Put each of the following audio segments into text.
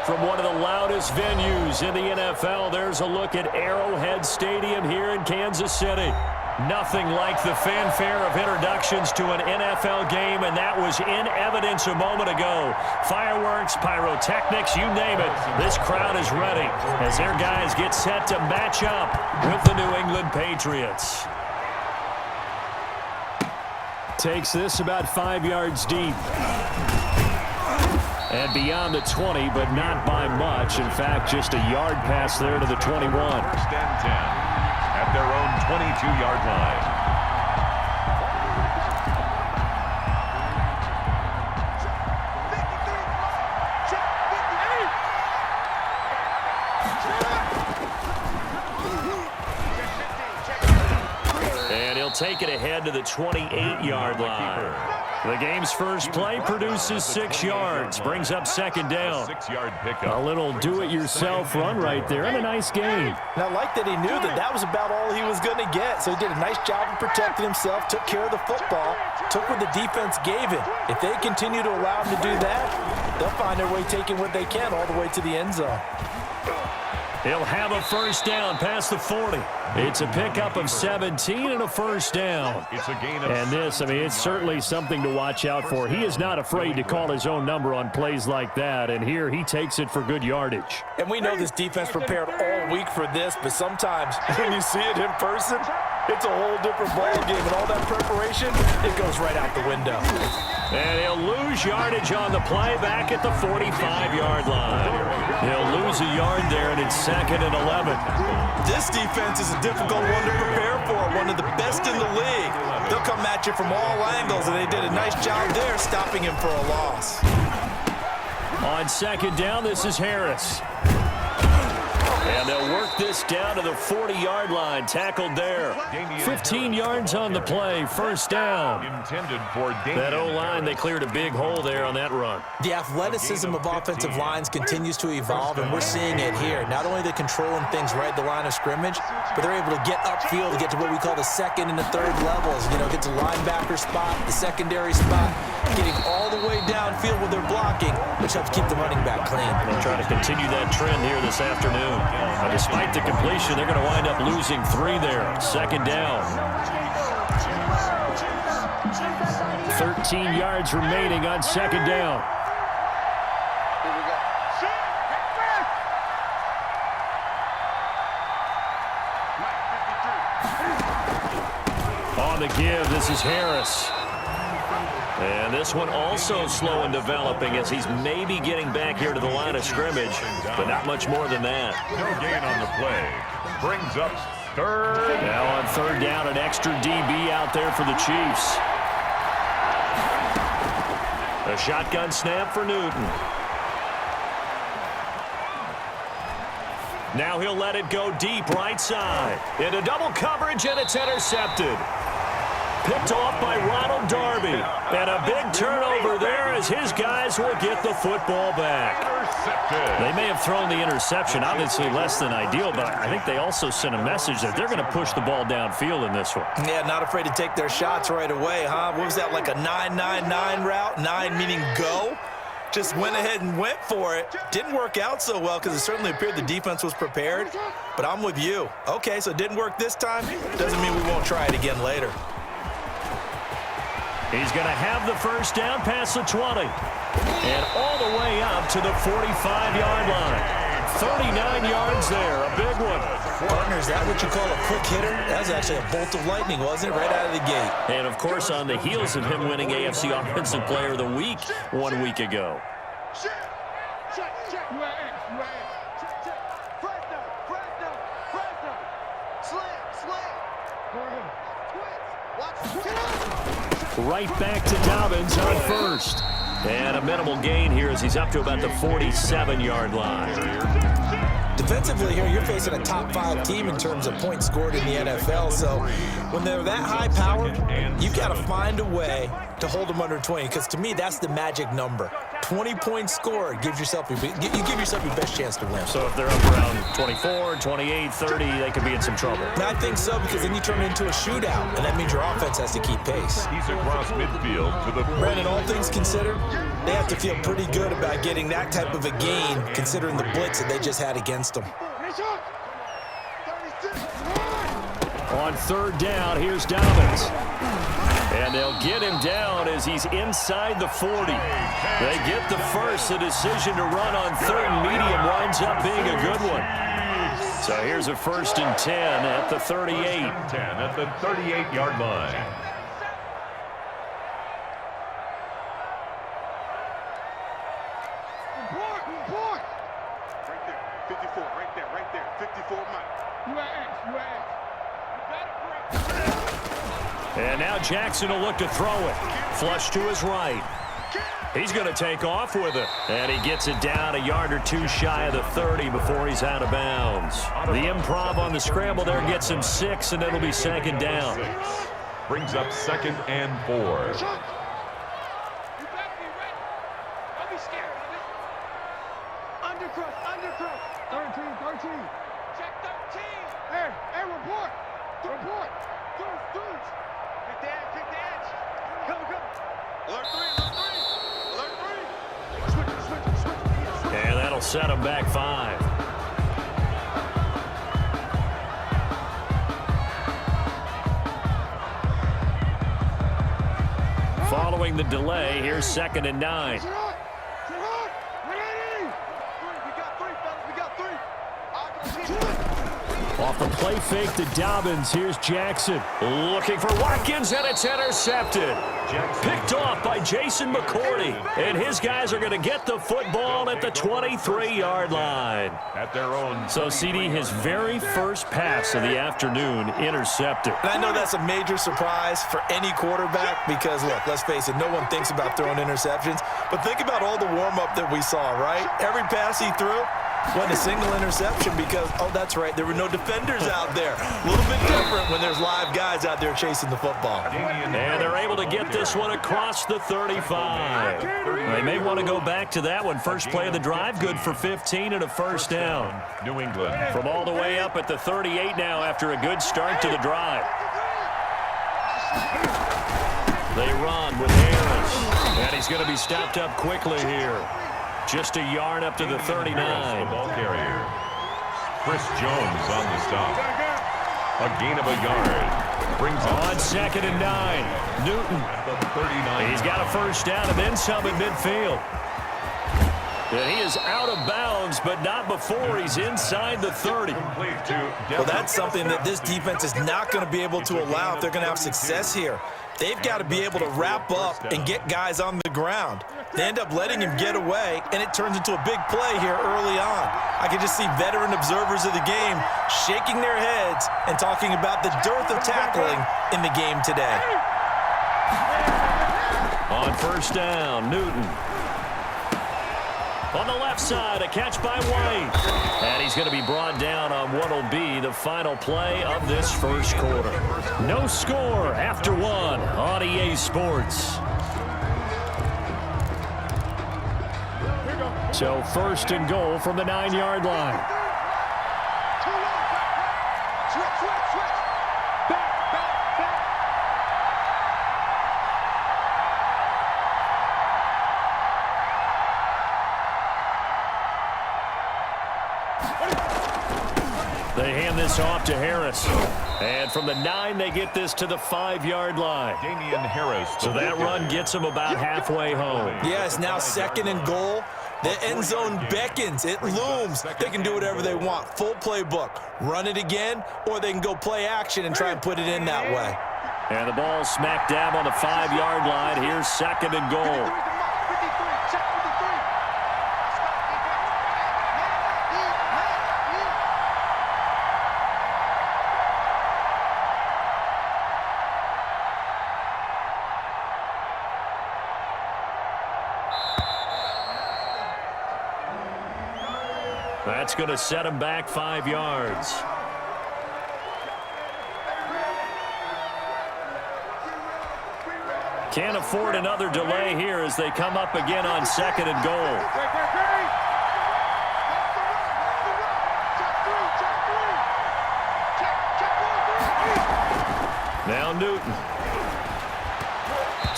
From one of the loudest venues in the NFL, there's a look at Arrowhead Stadium here in Kansas City. Nothing like the fanfare of introductions to an NFL game, and that was in evidence a moment ago. Fireworks, pyrotechnics, you name it. This crowd is ready as their guys get set to match up with the New England Patriots. Takes this about 5 yards deep. And beyond the 20, but not by much. In fact, just a yard pass there to the 21. First and 10 at their own 22-yard line. And he'll take it ahead to the 28-yard line. The game's first play produces 6 yards, brings up second down. 6-yard pickup. A little do-it-yourself run right there, and a nice gain. And I like that he knew that was about all he was going to get. So he did a nice job of protecting himself, took care of the football, took what the defense gave him. If they continue to allow him to do that, they'll find their way taking what they can all the way to the end zone. He'll have a first down past the 40. It's a pickup of 17 and a first down. It's a gain of and this, it's certainly something to watch out for. He is not afraid to call his own number on plays like that, and here he takes it for good yardage. And we know this defense prepared all week for this, but sometimes when you see it in person, it's a whole different ball game, and all that preparation, it goes right out the window. And he'll lose yardage on the play back at the 45-yard line. He'll lose a yard there, and it's 2nd and 11. This defense is a difficult one to prepare for, one of the best in the league. They'll come at you from all angles, and they did a nice job there stopping him for a loss. On second down, this is Harris. And they'll work this down to the 40-yard line, tackled there. 15 yards on the play, first down. Intended for that O-line, they cleared a big hole there on that run. The athleticism of offensive lines continues to evolve, and we're seeing it here. Not only are they controlling things right at the line of scrimmage, but they're able to get upfield to get to what we call the second and the third levels. Get to linebacker spot, the secondary spot, getting all the way downfield when they're blocking, which helps keep the running back clean. They'll try to continue that trend here this afternoon. Despite the completion, they're going to wind up losing 3 there. Second down. 13 yards remaining on second down. On the give, this is Harris. And this one also slow in developing as he's maybe getting back here to the line of scrimmage, but not much more than that. No gain on the play. Brings up third. Now on third down, an extra DB out there for the Chiefs. A shotgun snap for Newton. Now he'll let it go deep right side. Into double coverage, and it's intercepted. Picked off by Ronald Darby. And a big turnover there as his guys will get the football back. They may have thrown the interception, obviously less than ideal, but I think they also sent a message that they're going to push the ball downfield in this one. Yeah, not afraid to take their shots right away, huh? What was that, like a 9-9-9 route? 9 meaning go? Just went ahead and went for it. Didn't work out so well because it certainly appeared the defense was prepared. But I'm with you. Okay, so it didn't work this time. Doesn't mean we won't try it again later. He's going to have the first down past the 20. And all the way up to the 45-yard line. 39 yards there, a big one. Partner, is that what you call a quick hitter? That was actually a bolt of lightning, wasn't it? Right out of the gate. And, of course, on the heels of him winning AFC Offensive Player of the Week 1 week ago. Right back to Dobbins on first. And a minimal gain here as he's up to about the 47-yard line. Defensively here, you're facing a top-5 team in terms of points scored in the NFL. So when they're that high-powered, you've got to find a way to hold them under 20. Because to me, that's the magic number. 20-point score, you give yourself your best chance to win. So if they're up around 24, 28, 30, they could be in some trouble. And I think so, because then you turn it into a shootout, and that means your offense has to keep pace. He's across midfield to the... Brandon, all things considered, they have to feel pretty good about getting that type of a gain, considering the blitz that they just had against them. On third down, here's Dobbins. And they'll get him down as he's inside the 40. They get the first. The decision to run on third and medium winds up being a good one. So here's a 1st and 10 at the 38. 10 at the 38-yard line. Right there. 54, Mike. You ask. And now Jackson will look to throw it. Flush to his right. He's going to take off with it. And he gets it down a yard or two shy of the 30 before he's out of bounds. The improv on the scramble there gets him 6, and it'll be 2nd down. Brings up 2nd and 4. Undercross. 13. Check 13. Hey, report. Dudes. Pick the edge. Come. Alert 3. And that'll set him back 5. Following the delay, here's 2nd and 9. Off the play fake to Dobbins. Here's Jackson. Looking for Watkins, and it's intercepted. Picked off by Jason McCourty. And his guys are going to get the football at the 23-yard line. At their own. So, CD, his very first pass of the afternoon intercepted. And I know that's a major surprise for any quarterback because, look, let's face it, no one thinks about throwing interceptions. But think about all the warm-up that we saw, right? Every pass he threw wasn't a single interception because, oh, that's right, there were no defenders out there. A little bit different when there's live guys out there chasing the football. And they're able to get this one across the 35. They may want to go back to that one. First play of the drive, good for 15 and a 1st down. New England. From all the way up at the 38 now after a good start to the drive. They run with Harris. And he's going to be stopped up quickly here. Just a yard up to the 39. The ball carrier. Chris Jones on the stop. A gain of a yard. Brings on 2nd and 9. Newton. At the 39. He's got a 1st down and then some at midfield. And he is out of bounds, but not before he's inside the 30. Well, that's something that this defense is not going to be able to allow if they're going to have success here. They've got to be able to wrap up and get guys on the ground. They end up letting him get away, and it turns into a big play here early on. I can just see veteran observers of the game shaking their heads and talking about the dearth of tackling in the game today. On 1st down, Newton. On the left side, a catch by White. And he's going to be brought down on what will be the final play of this 1st quarter. No score after 1 on EA Sports. So 1st and goal from the 9-yard line. They hand this off to Harris. And from the 9, they get this to the 5-yard line. Damian Harris. So that run gets them about halfway home. Yeah, it's now 2nd and goal. The end zone beckons. It looms. They can do whatever they want. Full playbook. Run it again, or they can go play action and try and put it in that way. And the ball smack dab on the 5-yard line. Here's 2nd and goal. That's going to set him back 5 yards. Can't afford another delay here as they come up again on 2nd and goal. Now Newton.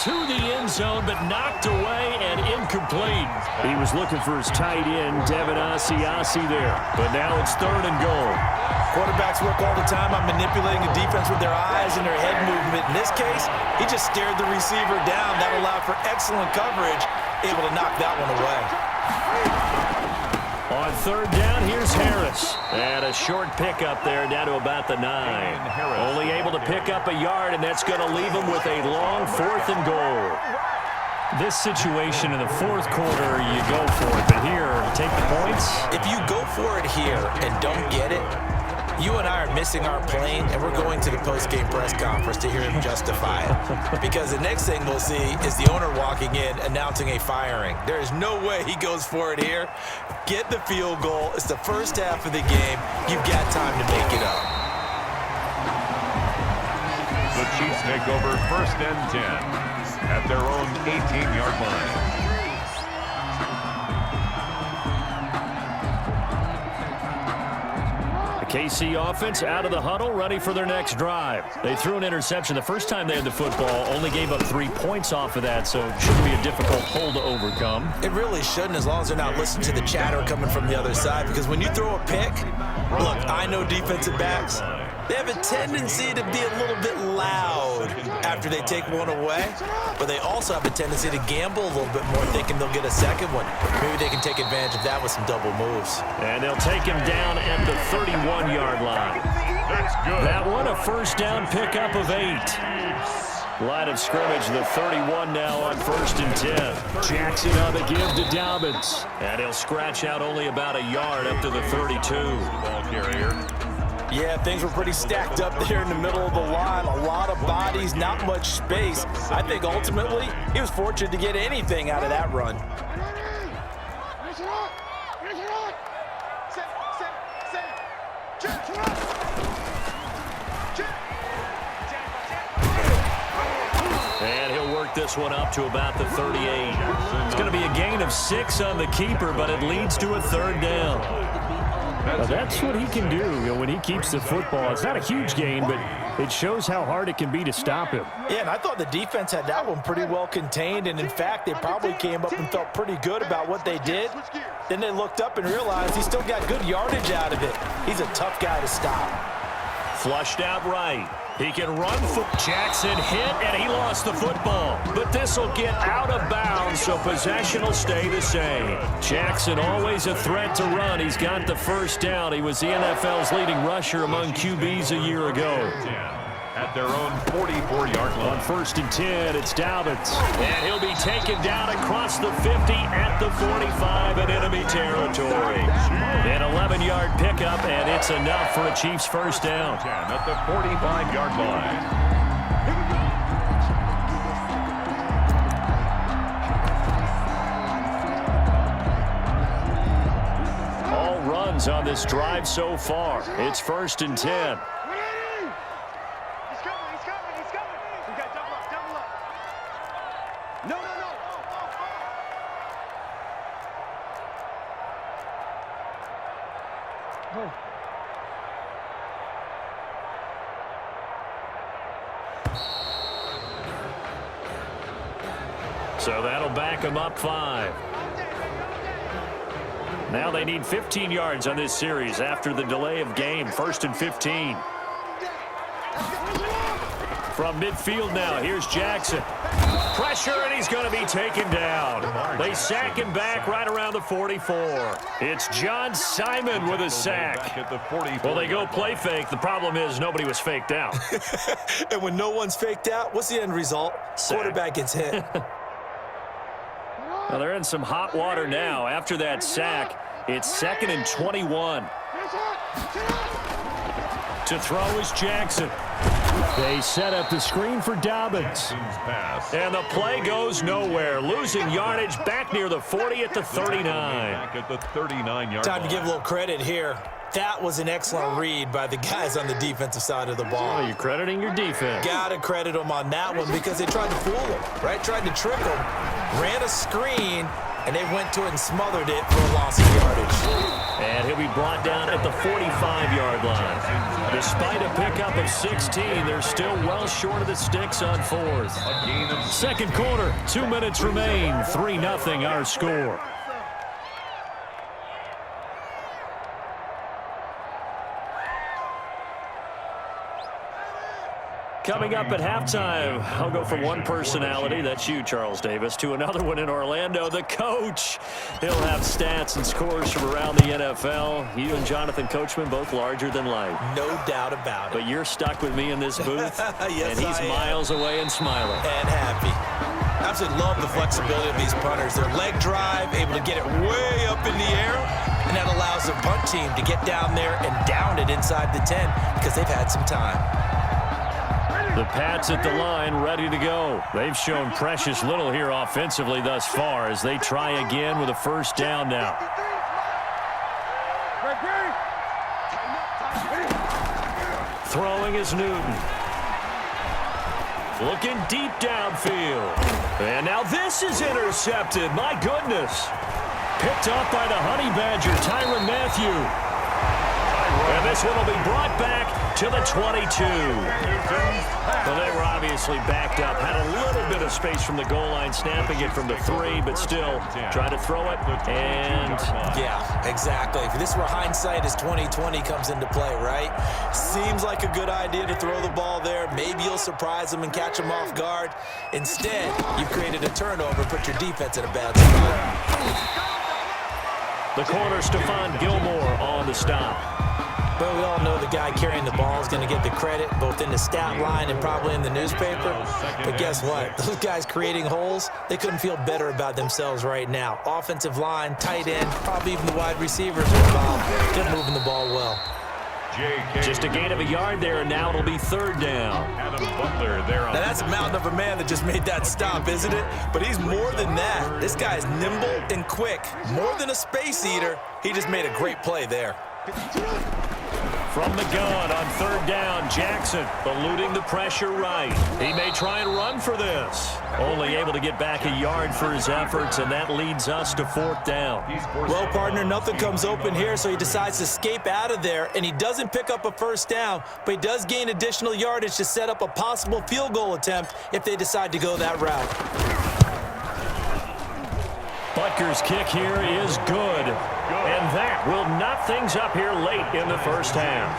To the end zone, but knocked away and incomplete. He was looking for his tight end, Devin Asiasi there. But now it's 3rd and goal. Quarterbacks work all the time on manipulating the defense with their eyes and their head movement. In this case, he just stared the receiver down. That allowed for excellent coverage, able to knock that one away. On 3rd down, here's Harris. And a short pickup there down to about the 9. Only able to pick up a yard, and that's going to leave him with a long 4th and goal. This situation in the 4th quarter, you go for it. But here, take the points. If you go for it here and don't get it, you and I are missing our plane, and we're going to the post-game press conference to hear him justify it. Because the next thing we'll see is the owner walking in announcing a firing. There is no way he goes for it here. Get the field goal. It's the first half of the game. You've got time to make it up. The Chiefs take over 1st and 10 at their own 18-yard line. KC offense out of the huddle, ready for their next drive. They threw an interception the first time they had the football, only gave up 3 points off of that, so it shouldn't be a difficult hole to overcome. It really shouldn't, as long as they're not listening to the chatter coming from the other side, because when you throw a pick, look, I know defensive backs, they have a tendency to be a little bit loud after they take one away, but they also have a tendency to gamble a little bit more, thinking they'll get a second one. Maybe they can take advantage of that with some double moves. And they'll take him down at the 31-yard line. That's good. That one, a first down pickup of 8. Line of scrimmage, the 31 now on 1st and 10. Jackson on the give to Dobbins. And he'll scratch out only about a yard up to the 32. Ball carrier. Yeah, things were pretty stacked up there in the middle of the line. A lot of bodies, not much space. I think ultimately he was fortunate to get anything out of that run. And he'll work this one up to about the 38. It's going to be a gain of 6 on the keeper, but it leads to a 3rd down. Now that's what he can do, when he keeps the football. It's not a huge gain, but it shows how hard it can be to stop him. Yeah, and I thought the defense had that one pretty well contained, and in fact, they probably came up and felt pretty good about what they did. Then they looked up and realized he still got good yardage out of it. He's a tough guy to stop. Flushed out right. He can run for Jackson, hit, and he lost the football. But this will get out of bounds, so possession will stay the same. Jackson always a threat to run. He's got the first down. He was the NFL's leading rusher among QBs a year ago. At their own 44-yard line. On 1st and 10, it's Dobbins. And he'll be taken down across the 50 at the 45 in enemy territory. An 11-yard pickup, and it's enough for a Chiefs first down. 10 at the 45-yard line. All runs on this drive so far. It's 1st and 10. So that'll back them up 5. Now they need 15 yards on this series after the delay of game. 1st and 15. From midfield now, here's Jackson. Pressure, and he's going to be taken down. They sack him back right around the 44. It's John Simon with a sack. Well, they go play fake. The problem is nobody was faked out. And when no one's faked out, what's the end result? Sack. Quarterback gets hit. Well, they're in some hot water now. After that sack, it's 2nd and 21. To throw is Jackson. They set up the screen for Dobbins. And the play goes nowhere. Losing yardage back near the 40 at the 39. Back at the 39-yard line. Time to give a little credit here. That was an excellent read by the guys on the defensive side of the ball. Oh, you're crediting your defense. Gotta credit them on that one because they tried to fool him, right? Tried to trick him, ran a screen, and they went to it and smothered it for a loss of yardage. And he'll be brought down at the 45-yard line. Despite a pickup of 16, they're still well short of the sticks on fourth. Second quarter, 2 minutes remain. 3-0 our score. Coming up at halftime, I'll go from one personality, that's you, Charles Davis, to another one in Orlando, the coach. He'll have stats and scores from around the NFL. You and Jonathan Coachman, both larger than life. No doubt about it. But you're stuck with me in this booth, yes, and he's miles away and smiling. And happy. Absolutely love the flexibility of these punters. Their leg drive, able to get it way up in the air, and that allows their punt team to get down there and down it inside the 10 because they've had some time. The Pats at the line, ready to go. They've shown precious little here offensively thus far as they try again with a first down now. Throwing is Newton. Looking deep downfield. And now this is intercepted. My goodness. Picked off by the Honey Badger, Tyrann Mathieu. And this one will be brought back to the 22. Well, they were obviously backed up. Had a little bit of space from the goal line, snapping it from the 3, but still trying to throw it. And yeah, exactly. This is where hindsight is 20/20 comes into play, right? Seems like a good idea to throw the ball there. Maybe you'll surprise them and catch them off guard. Instead, you've created a turnover, put your defense in a bad spot. The corner, Stephon Gilmore, on the stop. But we all know the guy carrying the ball is going to get the credit, both in the stat line and probably in the newspaper. But guess what? Those guys creating holes, they couldn't feel better about themselves right now. Offensive line, tight end, probably even the wide receivers are involved. They're moving the ball well. Just a gain of a yard there, and now it'll be third down. Now that's a mountain of a man that just made that stop, isn't it? But he's more than that. This guy's nimble and quick. More than a space eater, he just made a great play there. From the gun on third down, Jackson eluding the pressure right. He may try and run for this. Only able to get back a yard for his efforts, and that leads us to fourth down. Well, partner, nothing comes open here, so he decides to escape out of there, and he doesn't pick up a first down, but he does gain additional yardage to set up a possible field goal attempt if they decide to go that route. Butker's kick here is good. And that will knock things up here late in the first half.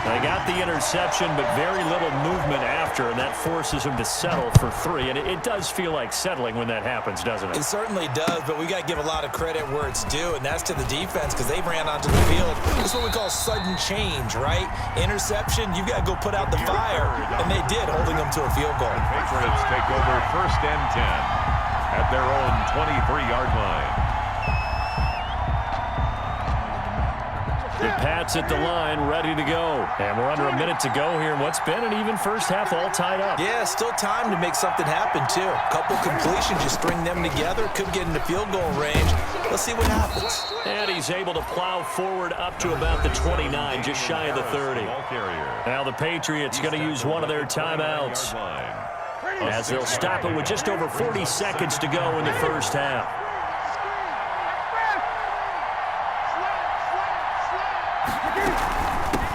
They got the interception, but very little movement after, and that forces him to settle for 3. And it does feel like settling when that happens, doesn't it? It certainly does, but we got to give a lot of credit where it's due, and that's to the defense because they ran onto the field. This is what we call sudden change, right? Interception, you got to go put out the fire, and they did, holding them to a field goal. The Patriots take over first and 10 at their own 23-yard line. The Pats at the line, ready to go. And we're under a minute to go here in what's been an even first half, all tied up. Yeah, still time to make something happen, too. A couple completions, you string them together, could get into field goal range. Let's see what happens. And he's able to plow forward up to about the 29, just shy of the 30. Now the Patriots going to use one of their timeouts, as they'll stop it with just over 40 seconds to go in the first half.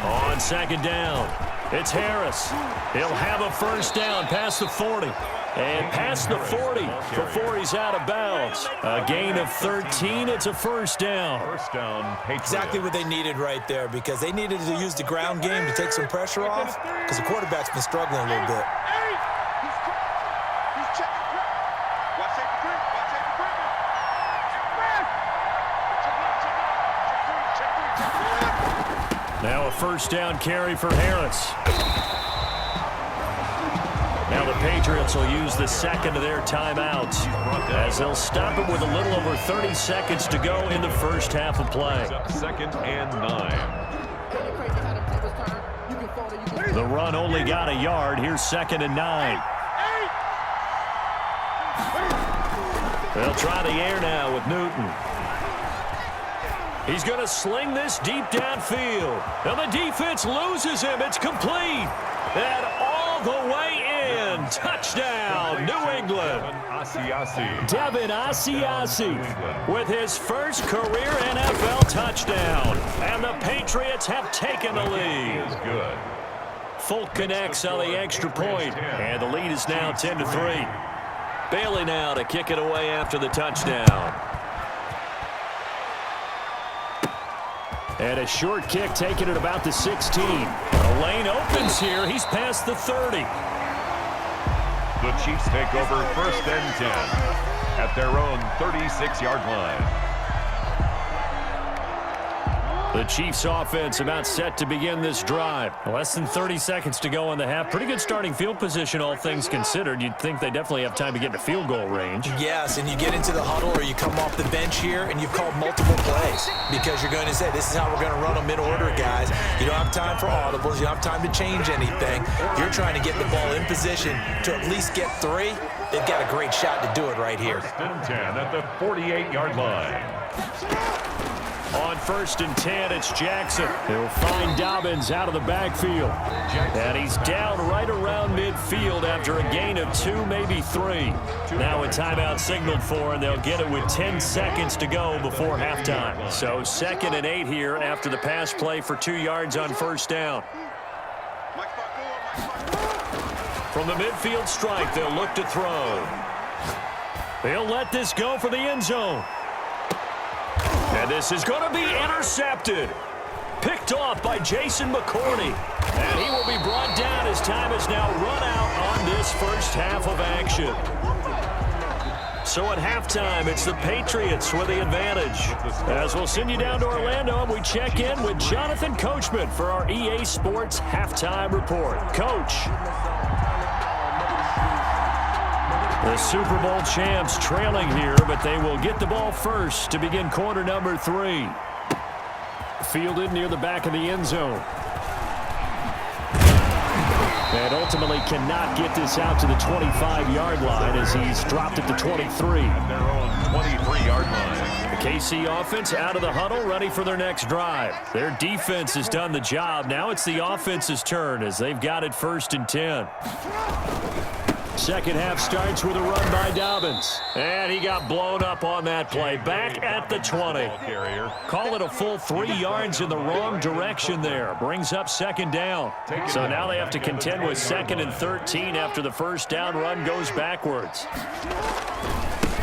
On second down, it's Harris. He'll have a first down past the 40. And past the 40 before he's out of bounds. A gain of 13. It's a first down. First down, Patriots. Exactly what they needed right there because they needed to use the ground game to take some pressure off because the quarterback's been struggling a little bit. Now a first down carry for Harris. Now the Patriots will use the second of their timeouts as they'll stop it with a little over 30 seconds to go in the first half of play. Second and 9. The run only got a yard. Here's second and 9. They'll try the air now with Newton. He's going to sling this deep downfield. And the defense loses him. It's complete. And all the way in. Touchdown, New England. Devin Asiasi with his first career NFL touchdown. And the Patriots have taken the lead. Good. Folk connects on the extra point. And the lead is now 10-3. Bailey now to kick it away after the touchdown. And a short kick taken at about the 16. The lane opens here. He's past the 30. The Chiefs take over 1st and 10 at their own 36-yard line. The Chiefs offense about set to begin this drive. Less than 30 seconds to go in the half. Pretty good starting field position, all things considered. You'd think they definitely have time to get into field goal range. Yes, and you get into the huddle or you come off the bench here and you've called multiple plays because you're going to say, this is how we're going to run them in order, guys. You don't have time for audibles. You don't have time to change anything. You're trying to get the ball in position to at least get 3. They've got a great shot to do it right here. 1st and 10 at the 48-yard line. On 1st and 10, it's Jackson. He'll find Dobbins out of the backfield. And he's down right around midfield after a gain of 2, maybe 3. Now a timeout signaled for, and they'll get it with 10 seconds to go before halftime. So 2nd and 8 here after the pass play for 2 yards on 1st down. From the midfield strike, they'll look to throw. They'll let this go for the end zone. And this is going to be intercepted. Picked off by Jason McCourty. And he will be brought down as time is now run out on this first half of action. So at halftime, it's the Patriots with the advantage. As we'll send you down to Orlando, and we check in with Jonathan Coachman for our EA Sports Halftime Report. Coach. The Super Bowl champs trailing here, but they will get the ball first to begin quarter number 3. Fielded near the back of the end zone. And ultimately cannot get this out to the 25-yard line as he's dropped it to 23. At their own 23-yard line. The KC offense out of the huddle, ready for their next drive. Their defense has done the job. Now it's the offense's turn as they've got it 1st and 10. Second half starts with a run by Dobbins. And he got blown up on that play. Back at the 20. Call it a full 3 yards in the wrong direction there. Brings up 2nd down. So now they have to contend with 2nd and 13 after the first down run goes backwards.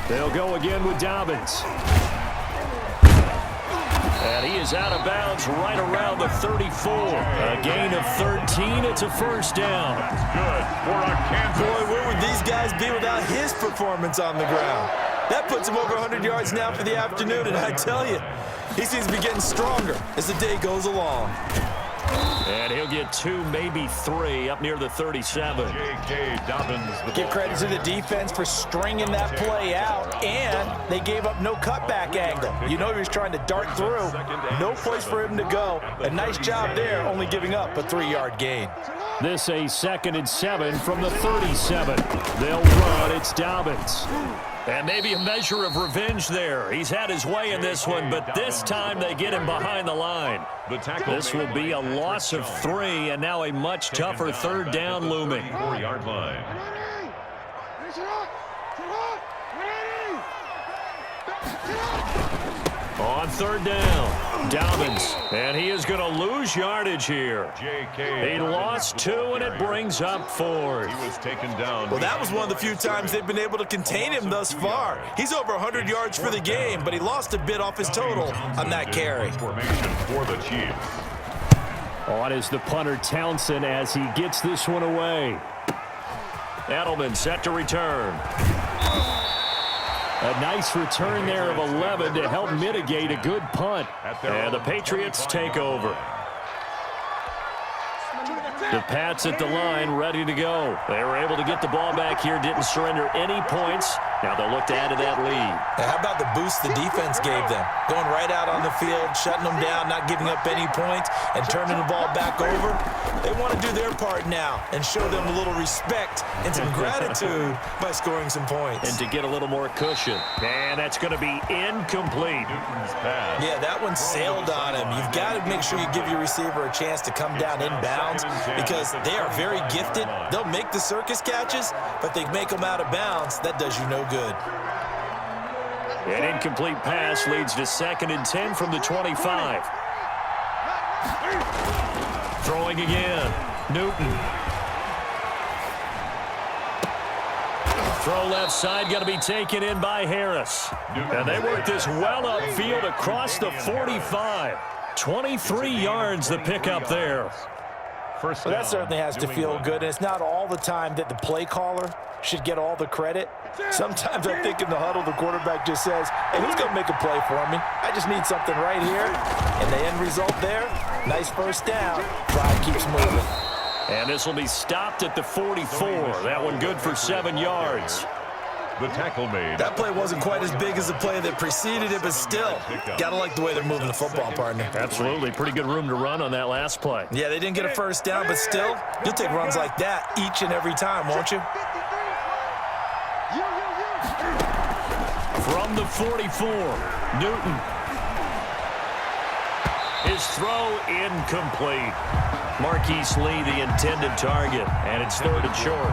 They'll go again with Dobbins. And he is out of bounds right around the 34. A gain of 13. It's a 1st down. Good for a Kansas. Boy, where would these guys be without his performance on the ground? That puts him over 100 yards now for the afternoon, and I tell you, he seems to be getting stronger as the day goes along. And he'll get 2, maybe 3 up near the 37. J.K. Dobbins. Give credit to the defense for stringing that play out, and they gave up no cutback angle. You know he was trying to dart through. No place for him to go. A nice job there, only giving up a 3-yard gain. This a 2nd and 7 from the 37. They'll run. It's Dobbins. And maybe a measure of revenge there. He's had his way in this one, but this time they get him behind the line. This will be a loss of 3, and now a much tougher 3rd down looming. 4-yard line. On 3rd down, Dobbins, and he is going to lose yardage here. He lost 2, and it brings up 4th. He was taken down. Well, that was one of the few times they've been able to contain him thus far. He's over 100 yards for the game, but he lost a bit off his total on that carry. Formation for the Chiefs. On is the punter Townsend as he gets this one away. Edelman set to return. A nice return there of 11 to help mitigate a good punt. And the Patriots take over. The Pats at the line, ready to go. They were able to get the ball back here, didn't surrender any points. Now they'll look to add to that lead. Now, how about the boost the defense gave them? Going right out on the field, shutting them down, not giving up any points, and turning the ball back over. They want to do their part now and show them a little respect and some gratitude by scoring some points. And to get a little more cushion. And that's going to be incomplete. Yeah, that one sailed on him. You've got to make sure you give your receiver a chance to come down inbounds because they are very gifted. They'll make the circus catches, but they make them out of bounds. That does you no good. An incomplete pass leads to 2nd and 10 from the 25. Throwing again. Newton. Throw left side, got to be taken in by Harris. And they work this well upfield across the 45. 23 yards the pickup there. Well, that certainly has to feel good, and it's not all the time that the play caller should get all the credit. Sometimes I think in the huddle, the quarterback just says, hey, who's going to make a play for me? I just need something right here. And the end result there, nice first down. Drive keeps moving. And this will be stopped at the 44. That one good for 7 yards. The tackle made. That play wasn't quite as big as the play that preceded it, but still, got to like the way they're moving the football, partner. Absolutely. Pretty good room to run on that last play. Yeah, they didn't get a first down, but still, you'll take runs like that each and every time, won't you? From the 44, Newton. His throw incomplete. Marquise Lee, the intended target, and it's 3rd and short.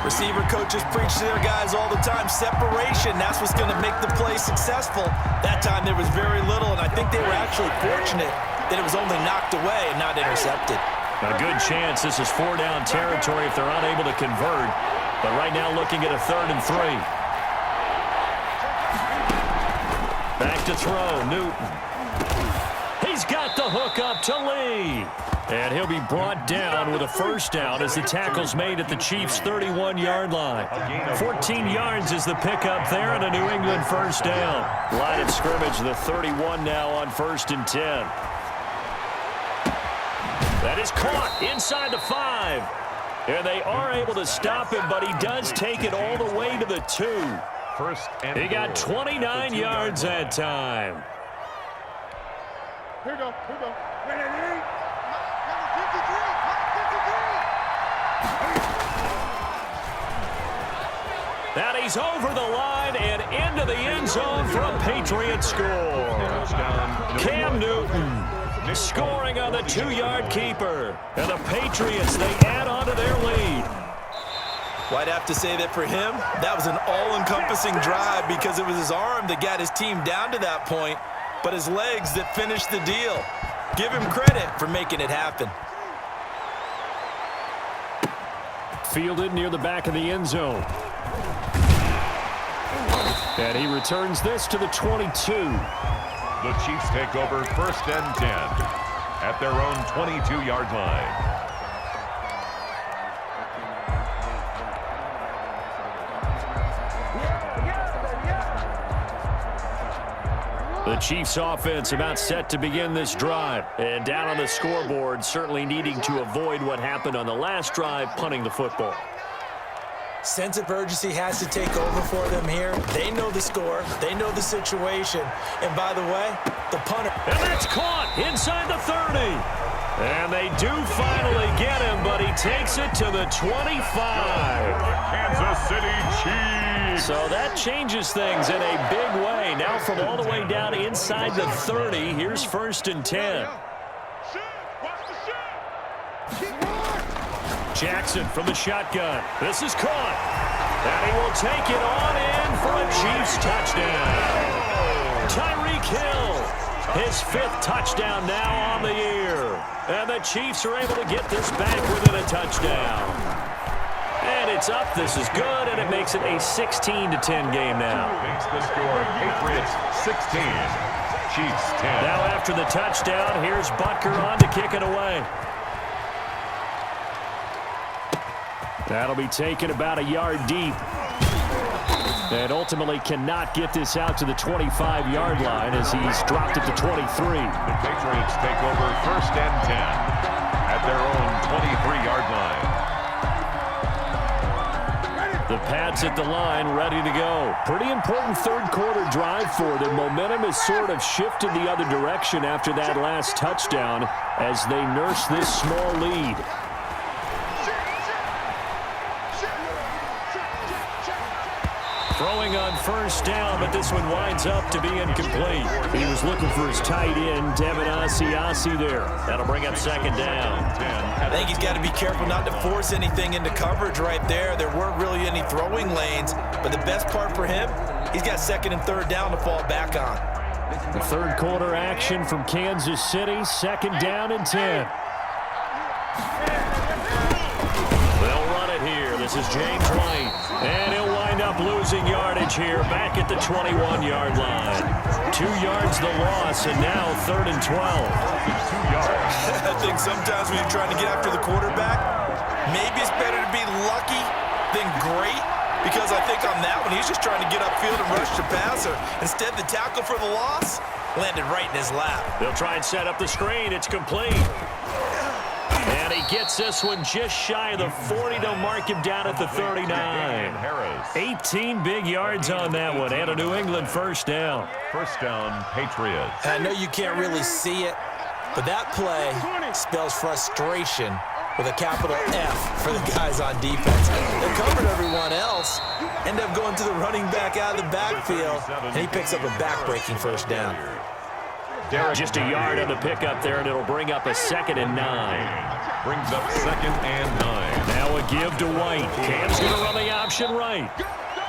Receiver coaches preach to their guys all the time. Separation, that's what's going to make the play successful. That time there was very little, and I think they were actually fortunate that it was only knocked away and not intercepted. A good chance this is 4-down territory if they're unable to convert. But right now looking at a 3rd and 3. Back to throw, Newton. He's got the hook up to Lee. And he'll be brought down with a first down as the tackle's made at the Chiefs' 31-yard line. 14 yards is the pickup there and a New England first down. Line of scrimmage, the 31 now on 1st and 10. That is caught inside the 5. And they are able to stop him, but he does take it all the way to the 2. He got 29 yards that time. Here we go. And he's over the line and into the end zone for a Patriot score. Cam Newton scoring on the 2-yard keeper. And the Patriots, they add on to their lead. Well, I'd have to say that for him, that was an all-encompassing drive because it was his arm that got his team down to that point, but his legs that finished the deal. Give him credit for making it happen. Fielded near the back of the end zone. And he returns this to the 22. The Chiefs take over 1st and 10 at their own 22-yard line. The Chiefs offense about set to begin this drive. And down on the scoreboard, certainly needing to avoid what happened on the last drive, punting the football. Sense of urgency has to take over for them here. They know the score. They know the situation. And by the way, the punter. And that's caught inside the 30. And they do finally get him, but he takes it to the 25. Kansas City Chiefs. So that changes things in a big way. Now from all the way down inside the 30, here's 1st and 10. Jackson from the shotgun. This is caught. And he will take it on in for a Chiefs touchdown. Tyreek Hill, his 5th touchdown now on the year. And the Chiefs are able to get this back within a touchdown. And it's up. This is good, and it makes it a 16-10 game now. Makes the score Patriots 16, Chiefs 10. Now after the touchdown, here's Butker on to kick it away. That'll be taken about a yard deep. And ultimately cannot get this out to the 25-yard line as he's dropped at the 23. The Patriots take over 1st and 10 at their own 23-yard line. The Pats at the line, ready to go. Pretty important third-quarter drive for them. Momentum has sort of shifted the other direction after that last touchdown as they nurse this small lead. Throwing on first down, but this one winds up to be incomplete. He was looking for his tight end, Devin Asiasi there. That'll bring up second down. I think he's got to be careful not to force anything into coverage right there. There weren't really any throwing lanes, but the best part for him, he's got second and third down to fall back on. The third quarter action from Kansas City, second down and 10. They'll run it here. This is James White. And he'll wind up losing yardage here back at the 21-yard line. 2 yards the loss, and now third and 12. 2 yards. I think sometimes when you're trying to get after the quarterback, maybe it's better to be lucky than great, because I think on that one, he's just trying to get upfield and rush the passer. Instead, the tackle for the loss landed right in his lap. They'll try and set up the screen. It's complete. And he gets this one just shy of the 40. They'll mark him down at the 39. 18 big yards on that one, and a New England first down. First down, Patriots. I know you can't really see it, but that play spells frustration with a capital F for the guys on defense. They covered everyone else, end up going to the running back out of the backfield, and he picks up a back-breaking first down. Just a yard on the pickup there, and it'll bring up a second and 9. Brings up second and 9. Now a give to White. Cam's going to run the option right.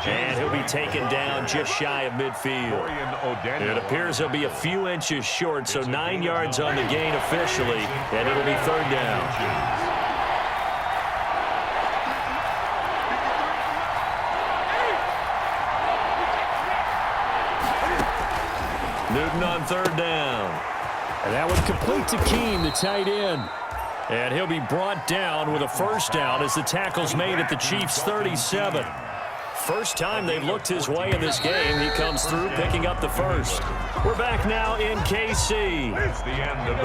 And he'll be taken down just shy of midfield. It appears he'll be a few inches short, so 9 yards on the gain officially, and it'll be third down. Newton on third down. And that would complete to Keene, the tight end. And he'll be brought down with a first down as the tackle's made at the Chiefs' 37. First time they've looked his way in this game. He comes through picking up the first. We're back now in KC.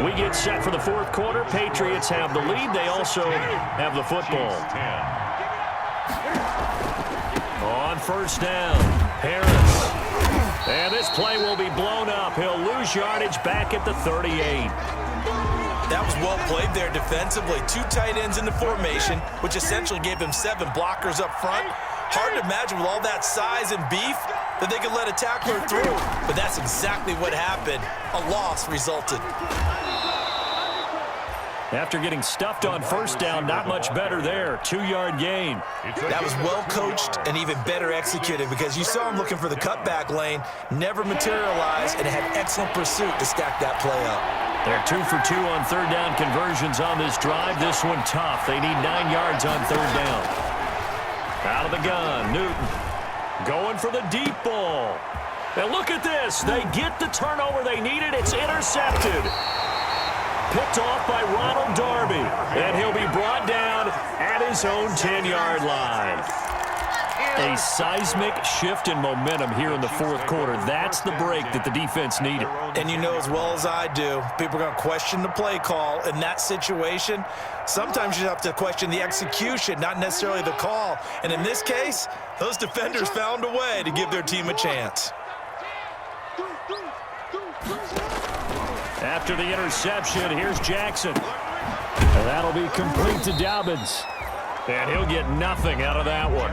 We get set for the fourth quarter. Patriots have the lead. They also have the football. On first down, Harris. And this play will be blown up. He'll lose yardage back at the 38. That was well played there defensively. 2 tight ends in the formation, which essentially gave them 7 blockers up front. Hard to imagine with all that size and beef that they could let a tackler through. But that's exactly what happened. A loss resulted. After getting stuffed on first down, not much better there. 2-yard gain. That was well coached and even better executed, because you saw him looking for the cutback lane, never materialized, and had excellent pursuit to stack that play up. They're 2 for 2 on third down conversions on this drive. This one tough. They need 9 yards on third down. Out of the gun, Newton going for the deep ball. And look at this. They get the turnover they needed. It's intercepted. Picked off by Ronald Darby, and he'll be brought down at his own 10-yard line. A seismic shift in momentum here in the fourth quarter. That's the break that the defense needed. And you know as well as I do, people are going to question the play call in that situation. Sometimes you have to question the execution, not necessarily the call. And in this case, those defenders found a way to give their team a chance. After the interception, here's Jackson. And that'll be complete to Dobbins. And he'll get nothing out of that one.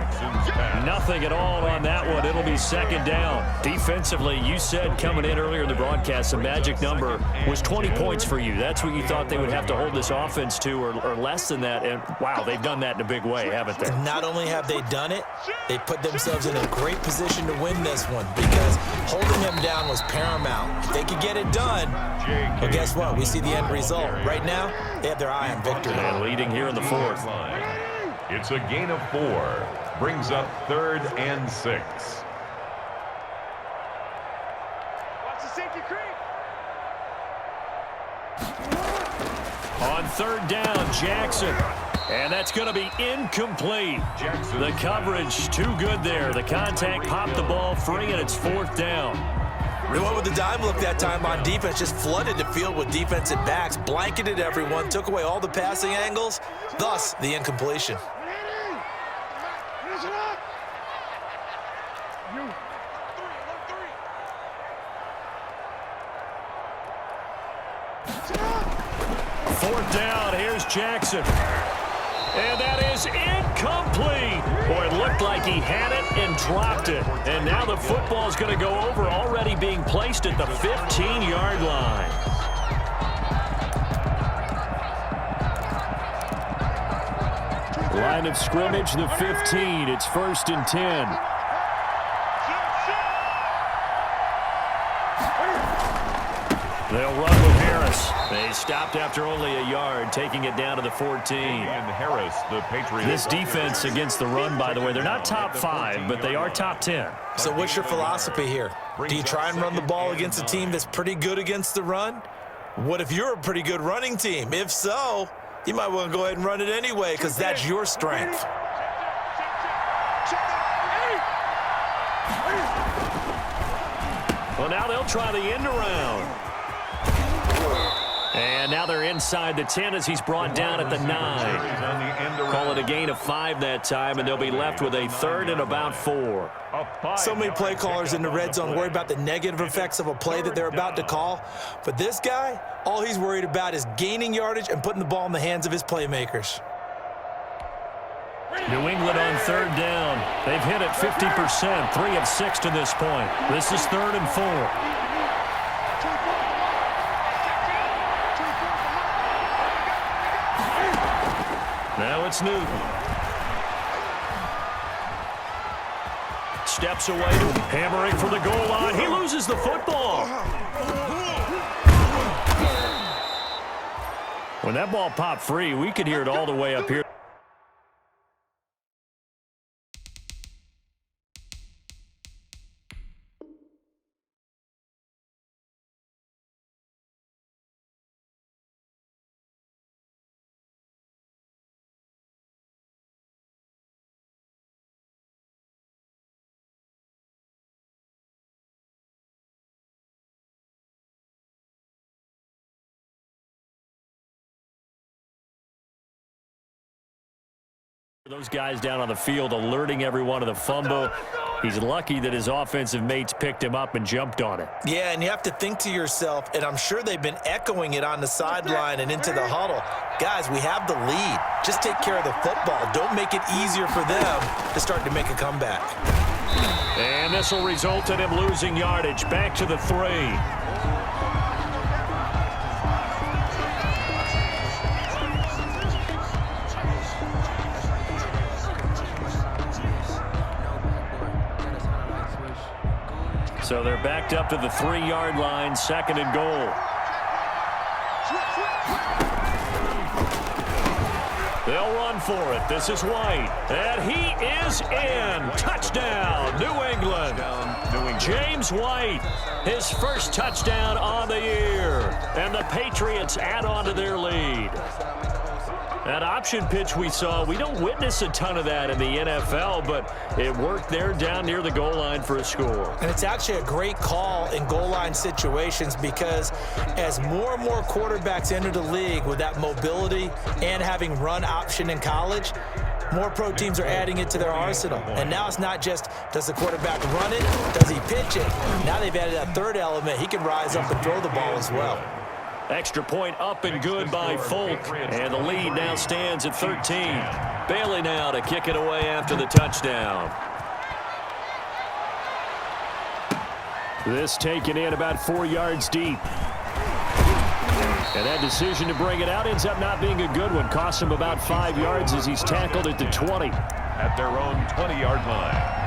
Nothing at all on that one. It'll be second down. Defensively, you said coming in earlier in the broadcast, the magic number was 20 points for you. That's what you thought they would have to hold this offense to, or less than that. And, wow, they've done that in a big way, haven't they? Not only have they done it, they put themselves in a great position to win this one, because holding him down was paramount. If they could get it done, well, guess what? We see the end result. Right now, they have their eye on victory. And leading here in the fourth. It's a gain of 4. Brings up third and 6. Watch the safety creep. On third down, Jackson. And that's going to be incomplete. The coverage too good there. The contact popped the ball free, and it's fourth down. They went with the dime look that time on defense, just flooded the field with defensive backs, blanketed everyone, took away all the passing angles, thus the incompletion. Fourth down, here's Jackson. And that is incomplete. Boy, it looked like he had it and dropped it. And now the football's going to go over, already being placed at the 15-yard line. Line of scrimmage, the 15. It's 1st and 10. They'll run with Harris. They stopped after only a yard, taking it down to the 14. And Harris, the Patriots. This defense against the run, by the way, they're not top 5, but they are top 10. So what's your philosophy here? Do you try and run the ball against a team that's pretty good against the run? What if you're a pretty good running team? If so, you might want to go ahead and run it anyway because that's your strength. Well, now they'll try the end around. And now they're inside the 10 as he's brought down at the 9. Call it a gain of 5 that time, and they'll be left with a 3rd and about 4. So many play callers in the red zone worry about the negative effects of a play that they're about to call. But this guy, all he's worried about is gaining yardage and putting the ball in the hands of his playmakers. New England on 3rd down. They've hit it 50%, 3 of 6 to this point. This is 3rd and 4. Now it's Newton. Steps away, hammering for the goal line. He loses the football. When that ball popped free, we could hear it all the way up here. Those guys down on the field alerting everyone to the fumble. He's lucky that his offensive mates picked him up and jumped on it. Yeah, and you have to think to yourself, and I'm sure they've been echoing it on the sideline and into the huddle. Guys, we have the lead. Just take care of the football. Don't make it easier for them to start to make a comeback. And this will result in him losing yardage. Back to the 3. So they're backed up to the 3-yard line, 2nd and goal. They'll run for it. This is White. And he is in. Touchdown, New England. James White, his first touchdown on the year. And the Patriots add on to their lead. That option pitch we saw, we don't witness a ton of that in the NFL, but it worked there down near the goal line for a score. And it's actually a great call in goal line situations because as more and more quarterbacks enter the league with that mobility and having run option in college, more pro teams are adding it to their arsenal. And now it's not just, does the quarterback run it, does he pitch it? Now they've added that third element. He can rise up and throw the ball as well. Extra point up and good by Folk. And the lead now stands at 13. Bailey now to kick it away after the touchdown. This taken in about 4 yards deep. And that decision to bring it out ends up not being a good one. Costs him about 5 yards as he's tackled at the 20. At their own 20-yard line.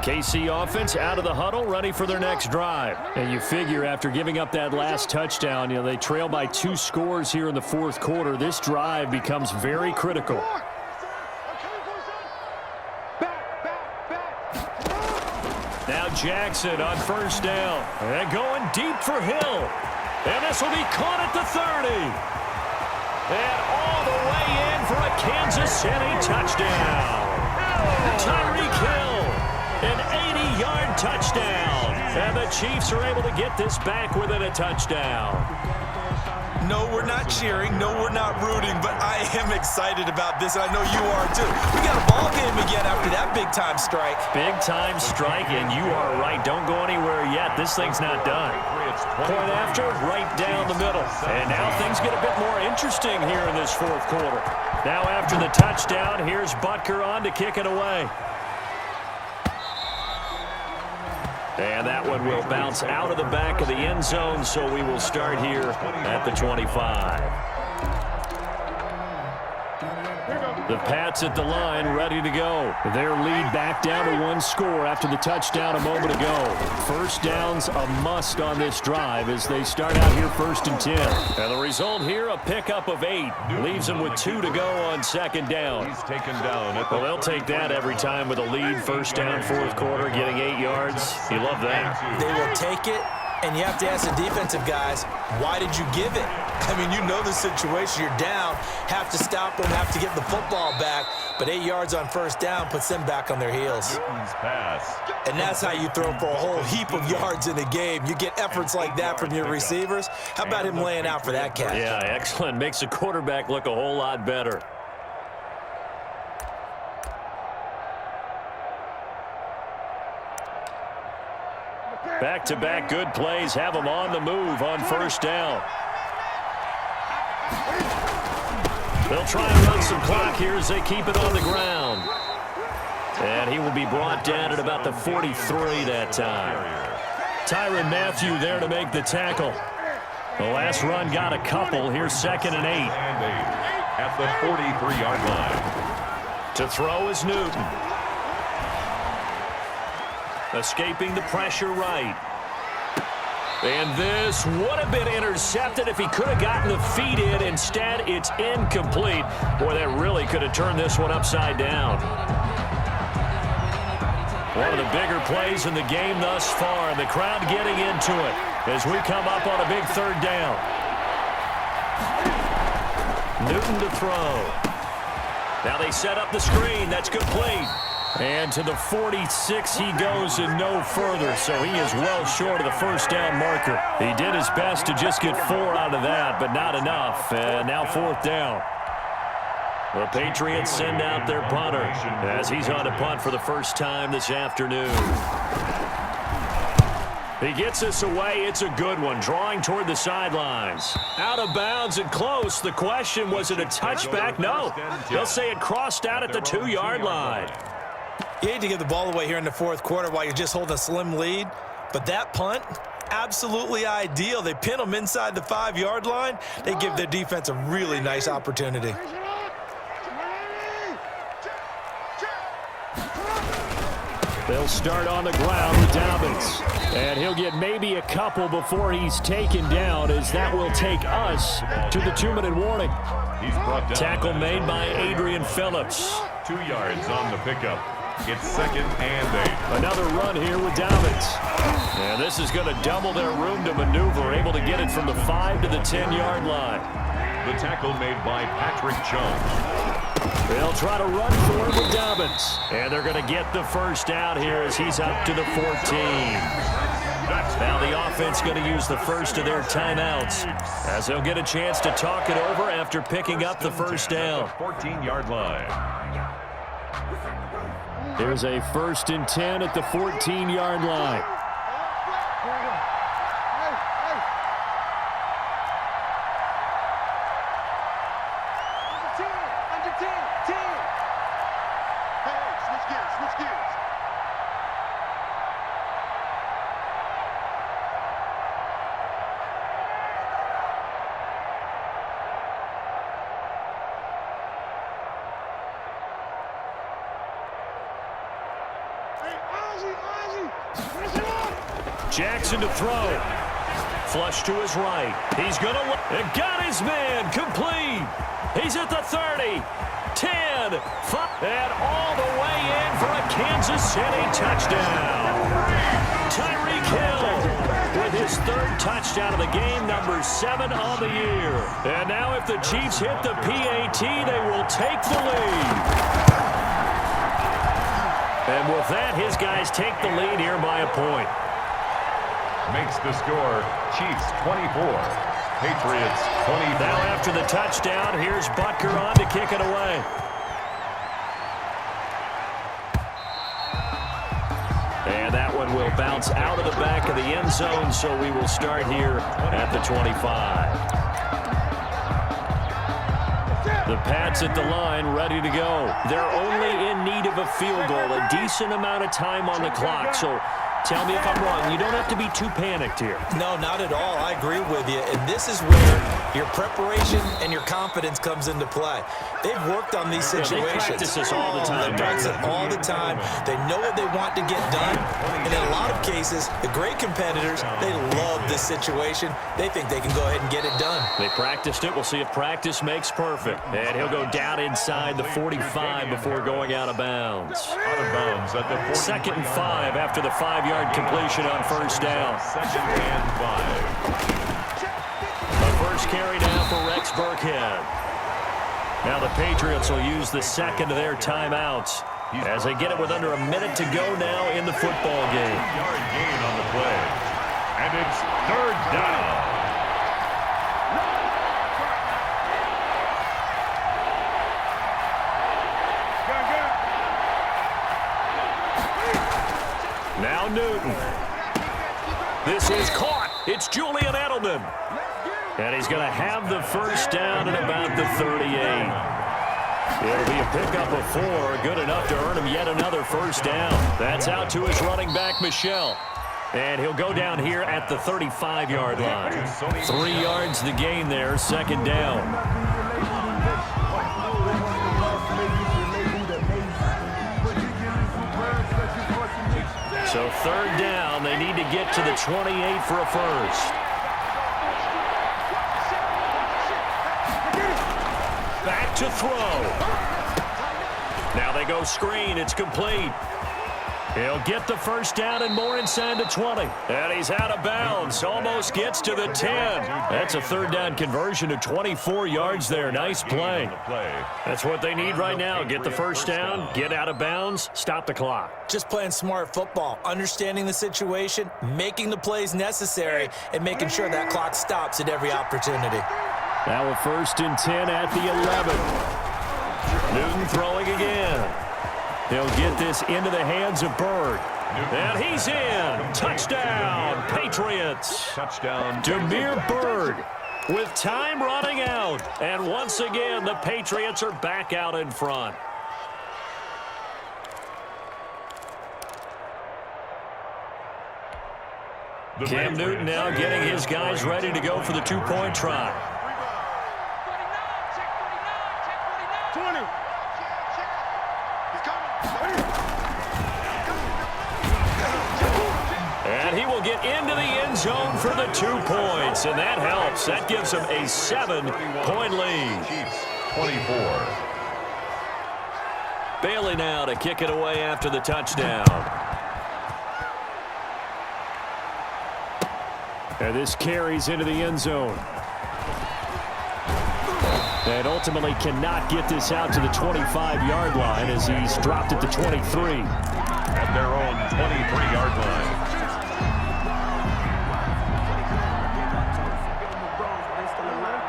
KC offense out of the huddle, ready for their next drive. And you figure after giving up that last touchdown, they trail by 2 scores here in the 4th quarter. This drive becomes very critical. Now Jackson on 1st down. And going deep for Hill. And this will be caught at the 30. And all the way in for a Kansas City touchdown. Tyreek Hill. An 80-yard touchdown. And the Chiefs are able to get this back within a touchdown. No, we're not cheering. No, we're not rooting, but I am excited about this, and I know you are too. We got a ball game again after that big-time strike. Big-time strike, and you are right. Don't go anywhere yet. This thing's not done. Point after, right down the middle. And now things get a bit more interesting here in this fourth quarter. Now after the touchdown, here's Butker on to kick it away. And that one will bounce out of the back of the end zone, so we will start here at the 25. The Pats at the line, ready to go. Their lead back down to one score after the touchdown a moment ago. First down's a must on this drive as they start out here 1st and 10. And the result here, a pickup of 8. Leaves them with 2 to go on 2nd down. He's taken down at Well, they'll take that every time with a lead. 1st down, 4th quarter, getting 8 yards. You love that. They will take it, and you have to ask the defensive guys, why did you give it? I mean, you know the situation. You're down, have to stop them, have to get the football back, but 8 yards on 1st down puts them back on their heels. pass. And that's how you throw for a whole heap of yards in a game. You get efforts like that from your receivers. How about him laying out for that catch? Yeah, excellent. Makes the quarterback look a whole lot better. Back-to-back good plays have them on the move on 1st down. They'll try and run some clock here as they keep it on the ground. And he will be brought down at about the 43 that time. Tyrann Mathieu there to make the tackle. The last run got a couple. Here's 2nd and 8. At the 43-yard line. To throw is Newton. Escaping the pressure right. And this would have been intercepted if he could have gotten the feet in. Instead, it's incomplete. Boy, that really could have turned this one upside down. One of the bigger plays in the game thus far, and the crowd getting into it as we come up on a big 3rd down. Newton to throw. Now they set up the screen. That's complete. And to the 46 he goes and no further, so he is well short of the 1st down marker. He did his best to just get 4 out of that, but not enough. And now 4th down. The Patriots send out their punter as he's on to punt for the first time this afternoon. He gets us away. It's a good one, drawing toward the sidelines. Out of bounds and close. The question, was it a touchback? No. They'll say it crossed out at the 2-yard line. You hate to give the ball away here in the 4th quarter while you're just holding a slim lead, but that punt, absolutely ideal. They pin them inside the 5-yard line. They give their defense a really nice opportunity. They'll start on the ground with Dobbins. And he'll get maybe a couple before he's taken down, as that will take us to the 2-minute warning. He's brought down. Tackle made by Adrian Phillips. 2 yards on the pickup. It's 2nd and 8. Another run here with Dobbins. And this is going to double their room to maneuver, able to get it from the 5 to the 10-yard line. The tackle made by Patrick Jones. They'll try to run for it with Dobbins. And they're going to get the 1st down here as he's up to the 14. Now the offense going to use the first of their timeouts as they'll get a chance to talk it over after picking up the 1st down. 14-yard line. Here's a 1st and 10 at the 14-yard line. Jackson to throw. Flush to his right. He's going to look. And got his man. Complete. He's at the 30. 10. 5. And all the way in for a Kansas City touchdown. Tyreek Hill with his 3rd touchdown of the game, number 7 on the year. And now if the Chiefs hit the PAT, they will take the lead. And with that, his guys take the lead here by a point. Makes the score Chiefs 24, Patriots 20. Now after the touchdown, here's Butker on to kick it away. And that one will bounce out of the back of the end zone, so we will start here at the 25. The Pats at the line, ready to go. They're only in need of a field goal, a decent amount of time on the clock. So tell me if I'm wrong. You don't have to be too panicked here. No, not at all. I agree with you. And this is where your preparation and your confidence comes into play. They've worked on these situations. They practice this all the time. They practice it all the time. They know what they want to get done. And in a lot of cases, the great competitors, they love this situation. They think they can go ahead and get it done. They practiced it. We'll see if practice makes perfect. And he'll go down inside the 45 before going out of bounds. Out of bounds at the 40. 2nd and 5 after the 5-yard completion on first down. 2nd and 5. The first carry now for Rex Burkhead. Now the Patriots will use the second of their timeouts as they get it with under a minute to go now in the football game. 2-yard gain on the play. And it's 3rd down. Now Newton. This is caught. It's Julian Edelman. And he's going to have the first down at about the 38. It'll be a pickup of 4, good enough to earn him yet another first down. That's out to his running back, Michel. And he'll go down here at the 35-yard line. 3 yards the gain there, 2nd down. So 3rd down, they need to get to the 28 for a first. Back to throw. Now they go screen. It's complete. He'll get the first down and more inside the 20. And he's out of bounds. Almost gets to the 10. That's a 3rd down conversion to 24 yards there. Nice play. That's what they need right now. Get the first down, get out of bounds, stop the clock. Just playing smart football, understanding the situation, making the plays necessary, and making sure that clock stops at every opportunity. Now a 1st and 10 at the 11. Newton throwing again. They'll get this into the hands of Bird. And he's in. Touchdown, Patriots. Touchdown. Damiere Byrd with time running out. And once again, the Patriots are back out in front. Cam Newton now getting his guys ready to go for the 2-point try. And he will get into the end zone for the 2 points, and that helps. That gives him a 7-point lead. Chiefs 24. Bailey now to kick it away after the touchdown. And this carries into the end zone. And ultimately cannot get this out to the 25-yard line as he's dropped at the 23. At their own 23-yard line.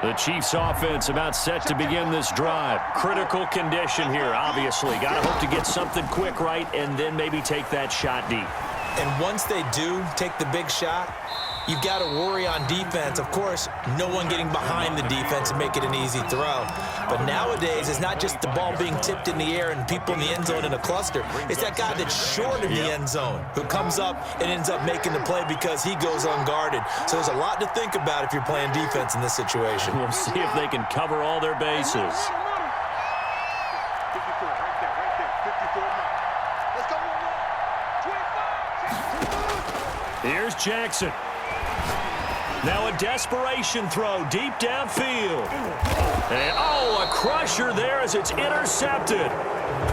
The Chiefs offense about set to begin this drive. Critical condition here, obviously. Got to hope to get something quick right and then maybe take that shot deep. And once they do take the big shot, you've got to worry on defense. Of course, no one getting behind the defense and make it an easy throw. But nowadays, it's not just the ball being tipped in the air and people in the end zone in a cluster. It's that guy that's short in the end zone who comes up and ends up making the play because he goes unguarded. So there's a lot to think about if you're playing defense in this situation. We'll see if they can cover all their bases. Here's Jackson. Now a desperation throw deep downfield. And, a crusher there as it's intercepted.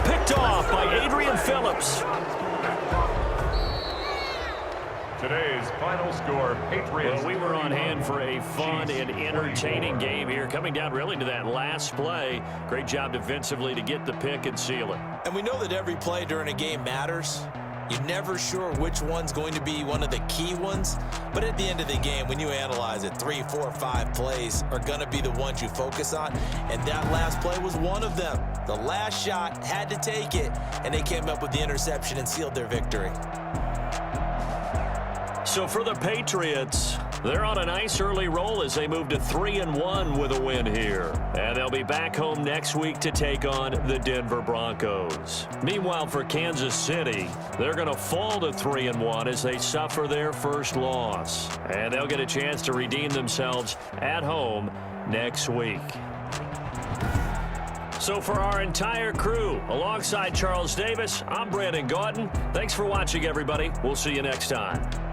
Picked off by Adrian Phillips. Today's final score, Patriots. Well, we were on hand for a fun and entertaining game here, coming down really to that last play. Great job defensively to get the pick and seal it. And we know that every play during a game matters. You're never sure which one's going to be one of the key ones, but at the end of the game, when you analyze it, 3, 4, 5 plays are going to be the ones you focus on, and that last play was one of them. The last shot had to take it, and they came up with the interception and sealed their victory. So for the Patriots, they're on a nice early roll as they move to 3-1 with a win here. And they'll be back home next week to take on the Denver Broncos. Meanwhile, for Kansas City, they're going to fall to 3-1 as they suffer their first loss. And they'll get a chance to redeem themselves at home next week. So for our entire crew, alongside Charles Davis, I'm Brandon Gaudin. Thanks for watching, everybody. We'll see you next time.